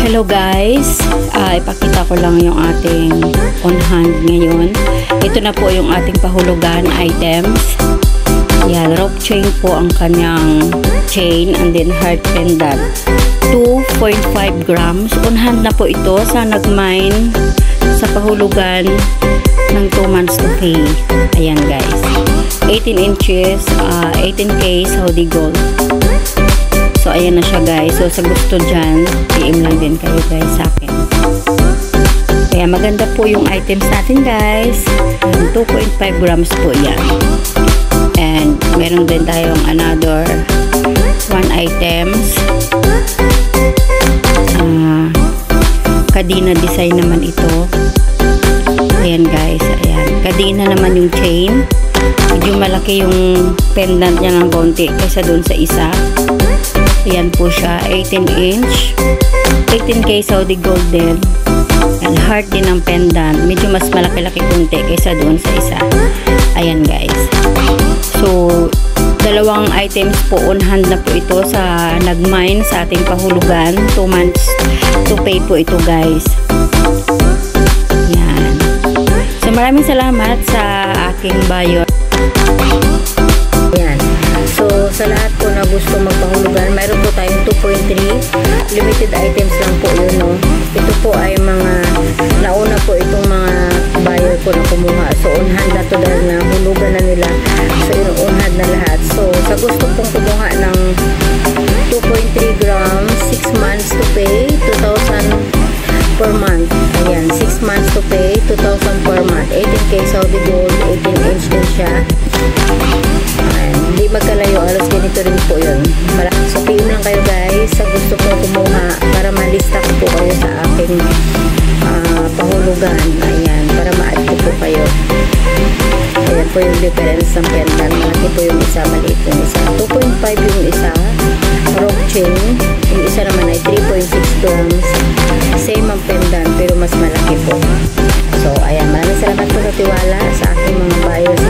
Hello guys, ipakita ko lang yung ating on hand ngayon. Ito na po yung ating pahulugan items. Yan, rope chain po ang kanyang chain and then heart pendant. 2.5 grams. On hand na po ito sa nagmine sa pahulugan ng 2 months to pay. Ayan guys. 18 inches, 18K Saudi gold. So, ayan na siya guys. So, sa gusto dyan, PM lang din kayo guys sa akin. Kaya maganda po yung items natin guys. 2.5 grams po yan. And, meron din tayong another 1 items. Kadina design naman ito. Ayan guys. Ayan. Kadina naman yung chain. Medyo malaki yung pendant niya ng konti kaysa dun sa isa. Ayan po siya, 18 inch, 18K Saudi gold din. And heart din ng pendant. Medyo mas malaki-laki kunti kaysa doon sa isa. Ayan guys. So, dalawang items po on hand na po ito sa nagmine sa ating pahulugan. 2 months to pay po ito guys. Ayan. So, maraming salamat sa aking buyer. Ayan. So, sa lahat po na gusto magpahulugan, mayroon po tayong 2.3 limited items lang po yun, no? Ito po ay mga nauna po itong mga buyer ko na kumuha. So, on hand na to dahil na hulugan na nila. So, yun, on hand na lahat. So, sa gusto pong kumuha ng 2.3 grams, 6 months to pay, 2,000 per month. Ayan, 6 months to pay, 2,000 per month. 18K Saudi gold, 18 inch din siya. Hindi magkalayo, alas ganito rin po yun. So, PM lang kayo guys sa gusto po kumuha para malista ko po kayo sa aking pahulugan. Ayan, para ma-add ko po kayo. Ayan po yung difference ng pendant. Malaki po yung isa, maliit yung isa. 2.5 yung isa, rope chain. Yung isa naman ay 3.6 grams. Same ang pendant pero mas malaki po. So, ayan, maraming salamat po sa tiwala sa aking mga buyers